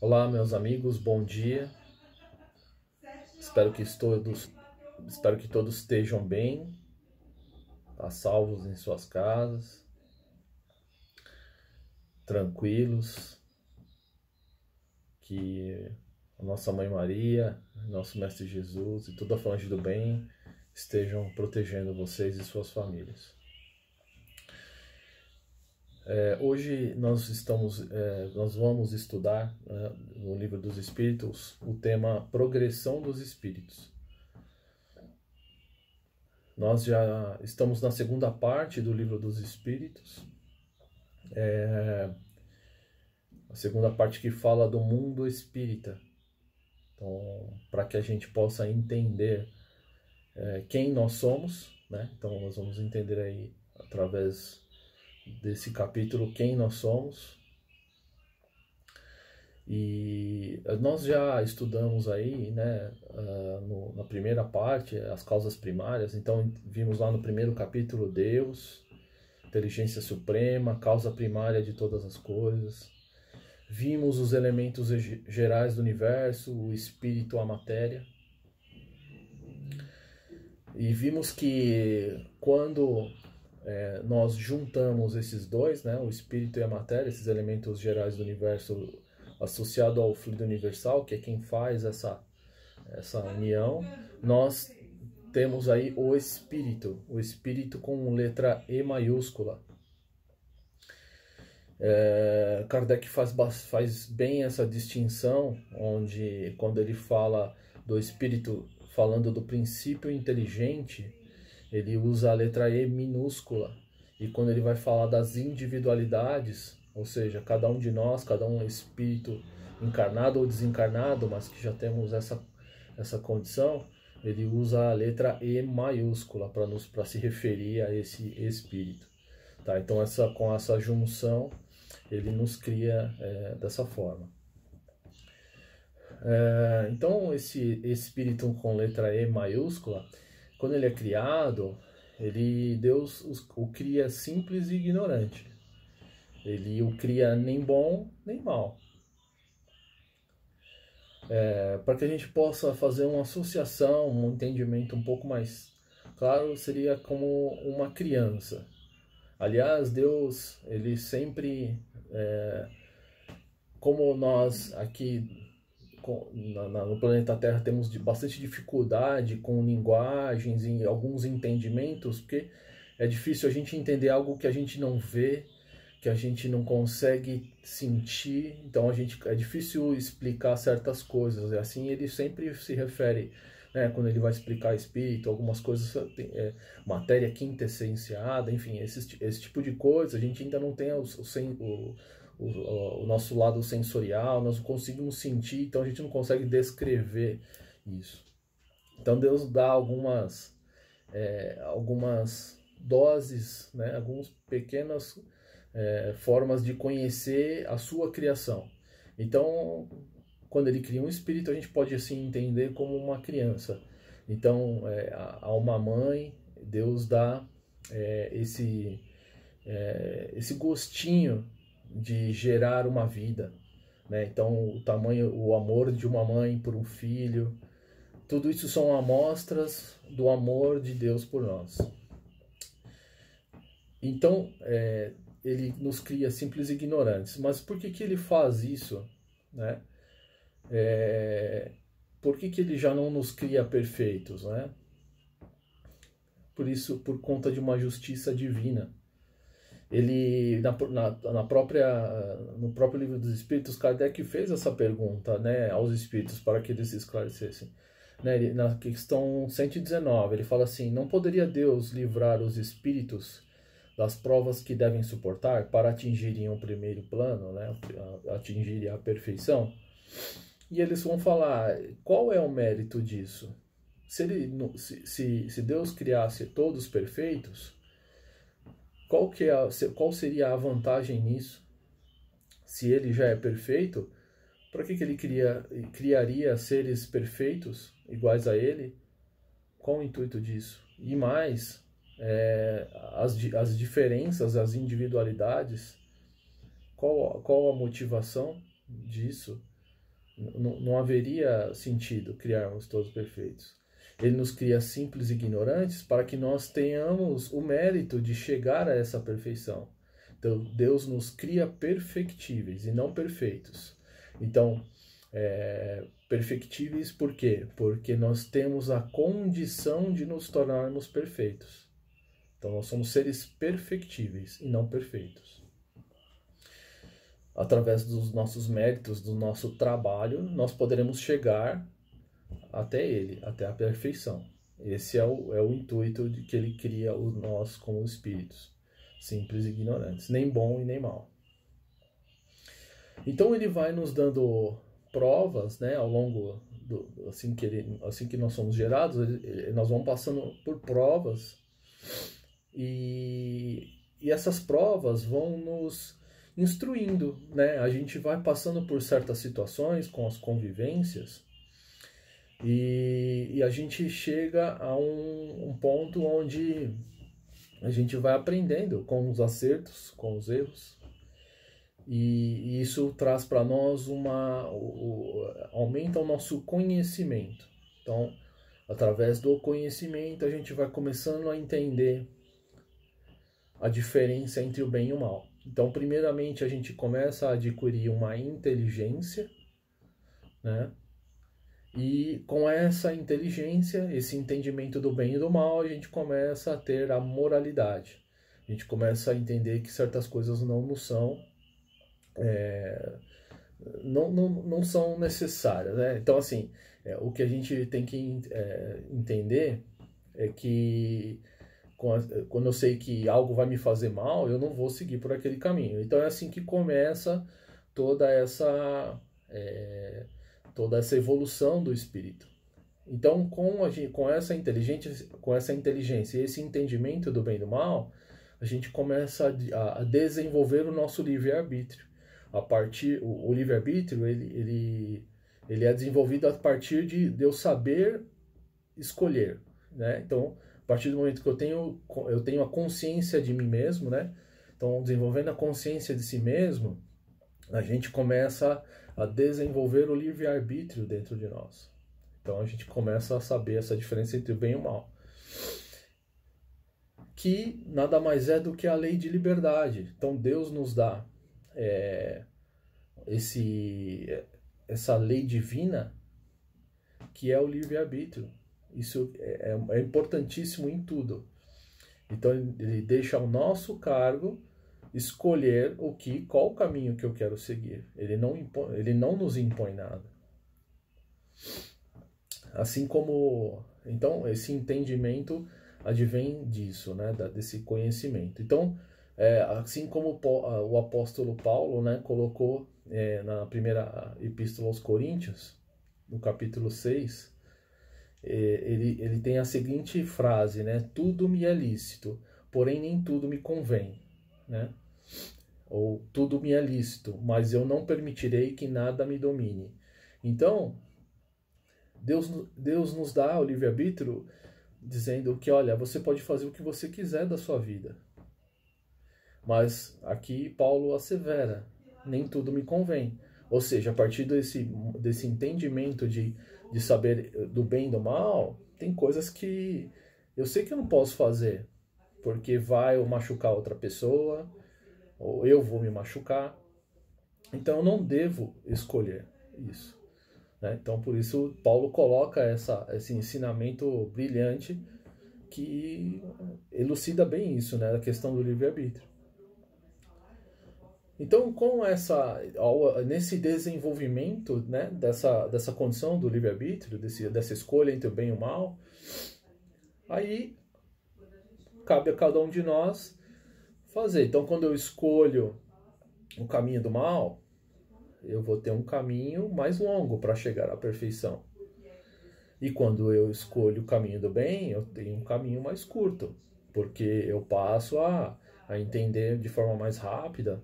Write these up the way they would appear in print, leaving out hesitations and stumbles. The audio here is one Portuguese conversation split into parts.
Olá, meus amigos, bom dia. Espero que todos estejam bem, salvos em suas casas, tranquilos, que a nossa Mãe Maria, nosso Mestre Jesus e toda a falange do bem estejam protegendo vocês e suas famílias. Hoje nós vamos estudar, no Livro dos Espíritos, o tema Progressão dos Espíritos. Nós já estamos na segunda parte do Livro dos Espíritos, a segunda parte que fala do mundo espírita. Então, para que a gente possa entender quem nós somos, né? Então nós vamos entender aí, através desse capítulo, quem nós somos. E nós já estudamos aí, né, na primeira parte, as causas primárias. Então vimos lá no primeiro capítulo Deus, inteligência suprema, causa primária de todas as coisas. Vimos os elementos gerais do universo, o espírito, a matéria. E vimos que quando nós juntamos esses dois, né, o espírito e a matéria, esses elementos gerais do universo, associado ao fluido universal, que é quem faz essa união, nós temos aí o espírito com letra E maiúscula. Kardec faz bem essa distinção, onde quando ele fala do espírito, falando do princípio inteligente, ele usa a letra E minúscula. E quando ele vai falar das individualidades, ou seja, cada um de nós, cada um é espírito encarnado ou desencarnado, mas que já temos essa condição, ele usa a letra E maiúscula para se referir a esse espírito. Tá? Então com essa junção ele nos cria dessa forma. Então esse espírito com letra E maiúscula, quando ele é criado, Deus o cria simples e ignorante. Ele o cria nem bom nem mal. Para que a gente possa fazer uma associação, um entendimento um pouco mais claro, seria como uma criança. Aliás, Deus, ele sempre, como nós aqui no planeta Terra temos bastante dificuldade com linguagens e alguns entendimentos, porque é difícil a gente entender algo que a gente não vê, que a gente não consegue sentir, então é difícil explicar certas coisas. E assim ele sempre se refere, né, quando ele vai explicar espírito, algumas coisas, matéria quintessenciada, enfim, esse tipo de coisa, a gente ainda não tem o nosso lado sensorial, nós não conseguimos sentir, então a gente não consegue descrever isso. Então Deus dá algumas doses, né, algumas pequenas formas de conhecer a sua criação. Então, quando ele cria um espírito, a gente pode assim entender como uma criança. Então, a uma mãe, Deus dá esse gostinho de gerar uma vida, né? Então o amor de uma mãe por um filho, tudo isso são amostras do amor de Deus por nós. Então ele nos cria simples e ignorantes. Mas por que ele faz isso, né? Por que ele já não nos cria perfeitos, né? Por conta de uma justiça divina. Ele, no próprio Livro dos Espíritos, Kardec fez essa pergunta, né, aos espíritos para que eles se esclarecessem. Né, na questão 119, ele fala assim: não poderia Deus livrar os espíritos das provas que devem suportar para atingirem o primeiro plano, né, atingirem a perfeição? E eles vão falar: qual é o mérito disso? Se Deus criasse todos perfeitos, qual seria a vantagem nisso? Se ele já é perfeito, para que ele criaria seres perfeitos iguais a ele? Qual o intuito disso? E mais, as diferenças, as individualidades, qual a motivação disso? Não haveria sentido criarmos todos perfeitos. Ele nos cria simples e ignorantes para que nós tenhamos o mérito de chegar a essa perfeição. Então, Deus nos cria perfectíveis e não perfeitos. Então, perfectíveis por quê? Porque nós temos a condição de nos tornarmos perfeitos. Então, nós somos seres perfectíveis e não perfeitos. Através dos nossos méritos, do nosso trabalho, nós poderemos chegar até ele, até a perfeição. Esse é o intuito de que ele cria nós como espíritos, simples e ignorantes, nem bom e nem mal. Então ele vai nos dando provas, né, ao longo assim que nós somos gerados, nós vamos passando por provas e essas provas vão nos instruindo, né? A gente vai passando por certas situações com as convivências e a gente chega a um ponto onde a gente vai aprendendo com os acertos, com os erros, e isso traz para nós aumenta o nosso conhecimento. Então, através do conhecimento, a gente vai começando a entender a diferença entre o bem e o mal. Então, primeiramente, a gente começa a adquirir uma inteligência, né? E com essa inteligência, esse entendimento do bem e do mal, a gente começa a ter a moralidade. A gente começa a entender que certas coisas não são, não são necessárias, né? Então, assim, o que a gente tem que entender é que quando eu sei que algo vai me fazer mal, eu não vou seguir por aquele caminho. Então é assim que começa toda essa evolução do espírito. Então, com essa inteligência e esse entendimento do bem e do mal, a gente começa a desenvolver o nosso livre-arbítrio. O livre-arbítrio ele é desenvolvido a partir de eu saber escolher, né? Então, a partir do momento que eu tenho a consciência de mim mesmo, né? Então, desenvolvendo a consciência de si mesmo, a gente começa a desenvolver o livre-arbítrio dentro de nós. Então, a gente começa a saber essa diferença entre o bem e o mal, que nada mais é do que a lei de liberdade. Então, Deus nos dá essa lei divina, que é o livre-arbítrio. Isso é importantíssimo em tudo. Então ele deixa ao nosso cargo escolher qual o caminho que eu quero seguir. Ele não nos impõe nada. Assim como, então, esse entendimento advém disso, né, desse conhecimento. Então, assim como o apóstolo Paulo, né, colocou na primeira epístola aos Coríntios, no capítulo 6, ele tem a seguinte frase, né? Tudo me é lícito, porém nem tudo me convém, né? Ou tudo me é lícito, mas eu não permitirei que nada me domine. Então, Deus nos dá o livre-arbítrio dizendo que, olha, você pode fazer o que você quiser da sua vida. Mas aqui Paulo assevera, nem tudo me convém. Ou seja, a partir desse entendimento de saber do bem e do mal, tem coisas que eu sei que eu não posso fazer, porque vai eu machucar outra pessoa, ou eu vou me machucar. Então eu não devo escolher isso, né? Então por isso Paulo coloca esse ensinamento brilhante que elucida bem isso, né? A questão do livre-arbítrio. Então, nesse desenvolvimento, né, dessa condição do livre-arbítrio, dessa escolha entre o bem e o mal, aí cabe a cada um de nós fazer. Então, quando eu escolho o caminho do mal, eu vou ter um caminho mais longo para chegar à perfeição. E quando eu escolho o caminho do bem, eu tenho um caminho mais curto, porque eu passo a entender de forma mais rápida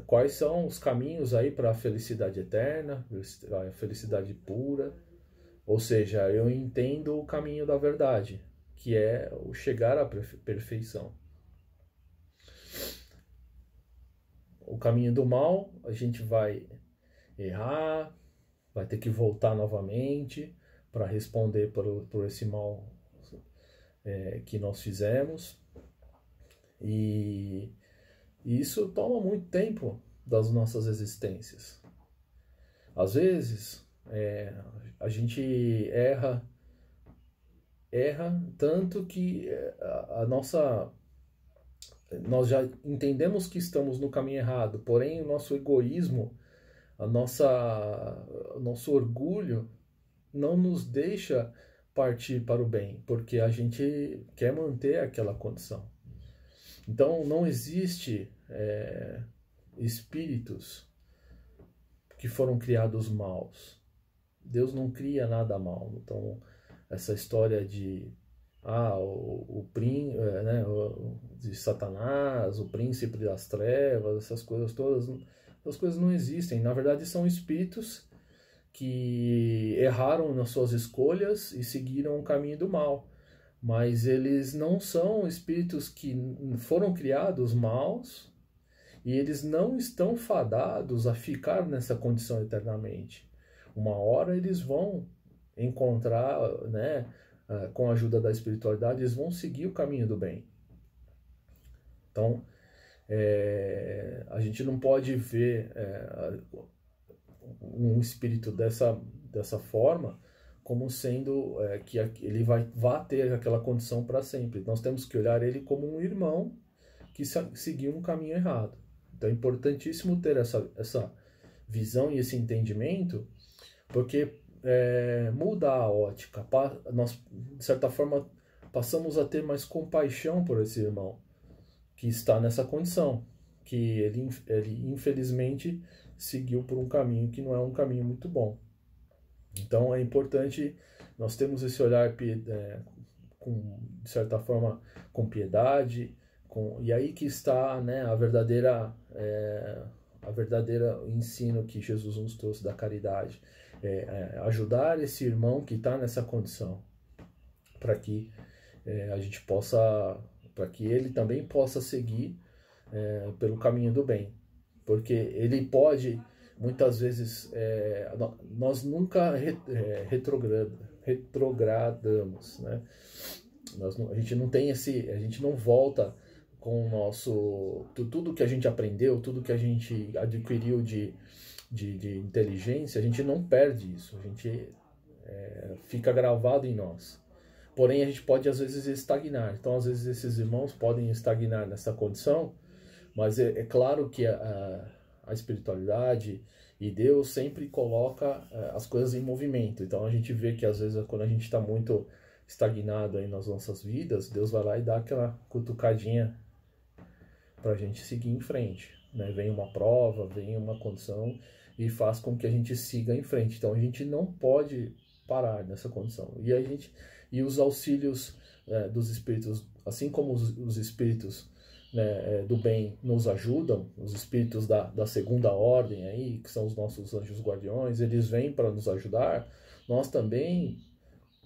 quais são os caminhos aí para a felicidade eterna, a felicidade pura. Ou seja, eu entendo o caminho da verdade, que é o chegar à perfeição. O caminho do mal, a gente vai errar, vai ter que voltar novamente para responder por esse mal que nós fizemos. E isso toma muito tempo das nossas existências. Às vezes, a gente erra tanto que nós já entendemos que estamos no caminho errado, porém o nosso egoísmo, o nosso orgulho não nos deixa partir para o bem, porque a gente quer manter aquela condição. Então não existe espíritos que foram criados maus. Deus não cria nada mal. Então essa história de de Satanás, o príncipe das trevas, essas coisas todas, essas coisas não existem. Na verdade são espíritos que erraram nas suas escolhas e seguiram o caminho do mal. Mas eles não são espíritos que foram criados maus e eles não estão fadados a ficar nessa condição eternamente. Uma hora eles vão encontrar, né, com a ajuda da espiritualidade, eles vão seguir o caminho do bem. Então, a gente não pode ver um espírito dessa forma como sendo que ele vai ter aquela condição para sempre. Nós temos que olhar ele como um irmão que seguiu um caminho errado. Então é importantíssimo ter essa visão e esse entendimento, porque muda a ótica. Nós, de certa forma, passamos a ter mais compaixão por esse irmão que está nessa condição, que ele infelizmente seguiu por um caminho que não é um caminho muito bom. Então é importante nós termos esse olhar de certa forma com piedade, e aí que está, né, a verdadeira ensino que Jesus nos trouxe da caridade, ajudar esse irmão que está nessa condição, para que a gente possa, para que ele também possa seguir pelo caminho do bem, porque ele pode muitas vezes nós nunca retrogradamos, né? A gente não tem a gente não volta com o nosso tudo que a gente aprendeu, tudo que a gente adquiriu de inteligência, a gente não perde isso, a gente fica gravado em nós. Porém, a gente pode às vezes estagnar. Então, às vezes esses irmãos podem estagnar nessa condição, mas é claro que a espiritualidade e Deus sempre coloca as coisas em movimento. Então a gente vê que às vezes quando a gente está muito estagnado aí nas nossas vidas, Deus vai lá e dá aquela cutucadinha para a gente seguir em frente, né? Vem uma prova, vem uma condição e faz com que a gente siga em frente. Então a gente não pode parar nessa condição. E os auxílios dos espíritos, assim como os espíritos, né, do bem nos ajudam, os espíritos da segunda ordem aí, que são os nossos anjos guardiões, eles vêm para nos ajudar. Nós também,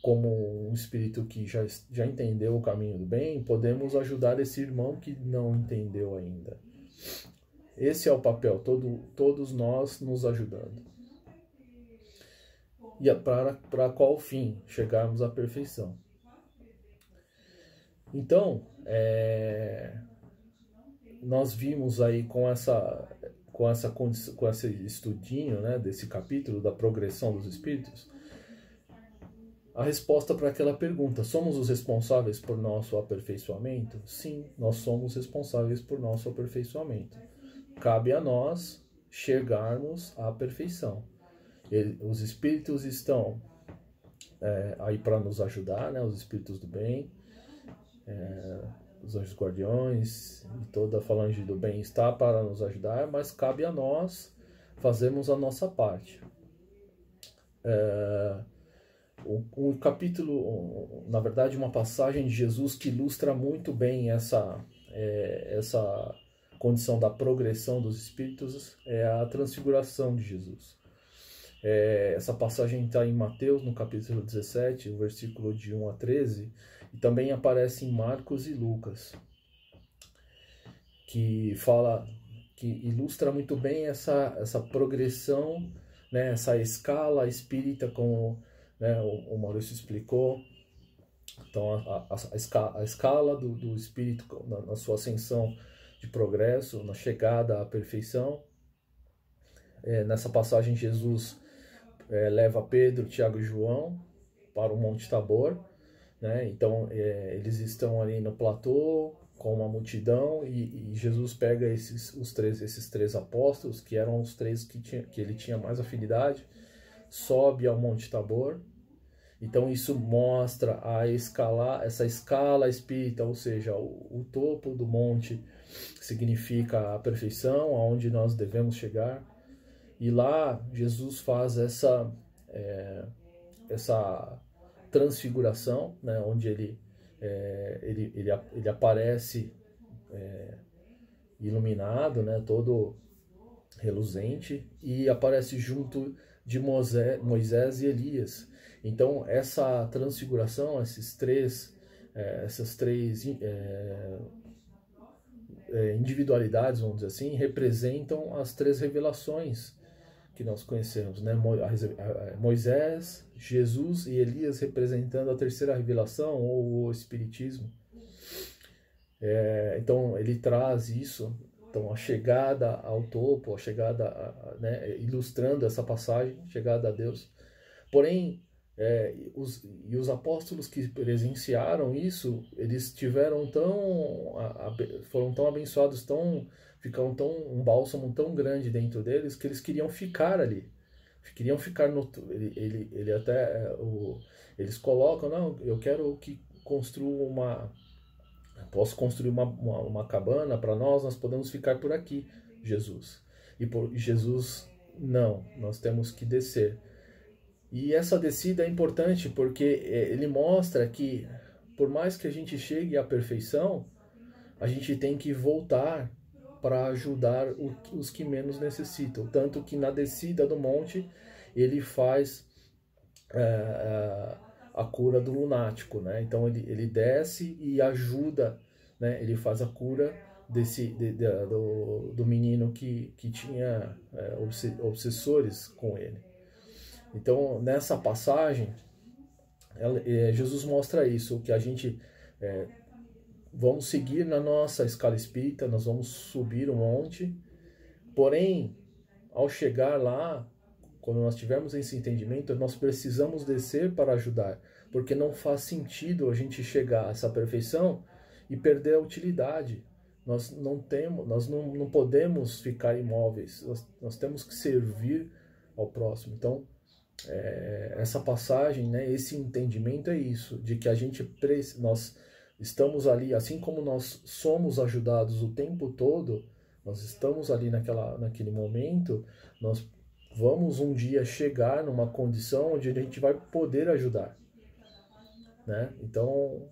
como um espírito que já entendeu o caminho do bem, podemos ajudar esse irmão que não entendeu ainda. Esse é o papel, todos nós nos ajudando. E para qual fim? Chegarmos à perfeição. Então, nós vimos aí com esse estudinho, né, desse capítulo da progressão dos espíritos, a resposta para aquela pergunta: somos os responsáveis por nosso aperfeiçoamento? Sim, nós somos responsáveis por nosso aperfeiçoamento. Cabe a nós chegarmos à perfeição. Os espíritos estão aí para nos ajudar, né, os espíritos do bem, os anjos guardiões e toda a falange do bem está para nos ajudar, mas cabe a nós fazermos a nossa parte. Um capítulo, na verdade, uma passagem de Jesus que ilustra muito bem essa condição da progressão dos espíritos é a transfiguração de Jesus. Essa passagem está em Mateus, no capítulo 17, o versículo de 1 a 13, e também aparece em Marcos e Lucas, que ilustra muito bem essa progressão né, essa escala espírita, como, né, o Maurício explicou. Então, a escala do espírito na sua ascensão de progresso, na chegada à perfeição. Nessa passagem, Jesus leva Pedro, Tiago e João para o Monte Tabor, né? Então, eles estão ali no platô com uma multidão e Jesus pega esses três apóstolos, que eram os três que ele tinha mais afinidade, sobe ao Monte Tabor. Então isso mostra essa escala espírita, ou seja, o topo do monte significa a perfeição, aonde nós devemos chegar. E lá Jesus faz essa transfiguração, né, onde ele aparece iluminado, né, todo reluzente, e aparece junto de Moisés e Elias. Então essa transfiguração, essas três individualidades, vamos dizer assim, representam as três revelações que nós conhecemos, né? Moisés, Jesus e Elias representando a terceira revelação ou o Espiritismo. Então ele traz isso, então a chegada ao topo, a chegada, né, ilustrando essa passagem, chegada a Deus. Porém, os apóstolos que presenciaram isso, eles foram tão abençoados, ficaram um bálsamo tão grande dentro deles, que eles queriam ficar ali, queriam ficar eles colocam, não, eu quero que posso construir uma cabana para nós podemos ficar por aqui, Jesus. E Jesus, não, nós temos que descer. E essa descida é importante porque ele mostra que, por mais que a gente chegue à perfeição, a gente tem que voltar para ajudar os que menos necessitam. Tanto que na descida do monte, ele faz a cura do lunático, né? Então ele desce e ajuda, né? Ele faz a cura do menino que tinha obsessores com ele. Então, nessa passagem, Jesus mostra isso, que a gente vamos seguir na nossa escala espírita, nós vamos subir o monte, porém, ao chegar lá, quando nós tivermos esse entendimento, nós precisamos descer para ajudar, porque não faz sentido a gente chegar a essa perfeição e perder a utilidade. Nós não podemos ficar imóveis, nós temos que servir ao próximo. Então, essa passagem, né, esse entendimento é isso, de que nós estamos ali, assim como nós somos ajudados o tempo todo, nós estamos ali naquele momento, nós vamos um dia chegar numa condição onde a gente vai poder ajudar, né? Então,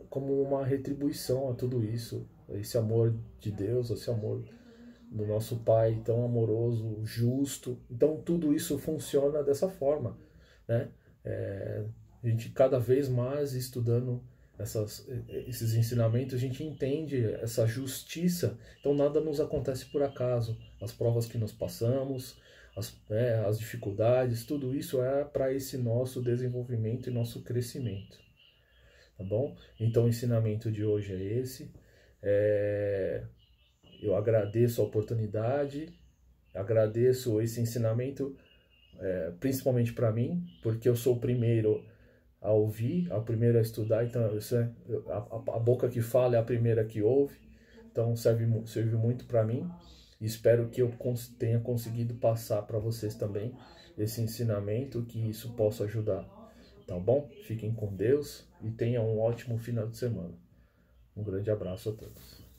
como uma retribuição a tudo isso, esse amor de Deus, esse amor do nosso Pai tão amoroso, justo. Então tudo isso funciona dessa forma, né? A gente cada vez mais estudando esses ensinamentos, a gente entende essa justiça. Então nada nos acontece por acaso. As provas que nós passamos, as dificuldades, tudo isso é para esse nosso desenvolvimento e nosso crescimento. Tá bom? Então o ensinamento de hoje é esse. Eu agradeço a oportunidade, agradeço esse ensinamento, principalmente para mim, porque eu sou o primeiro a ouvir, o primeiro a estudar, então a boca que fala é a primeira que ouve, então serve muito para mim, e espero que eu tenha conseguido passar para vocês também esse ensinamento, que isso possa ajudar. Tá bom? Fiquem com Deus e tenham um ótimo final de semana. Um grande abraço a todos.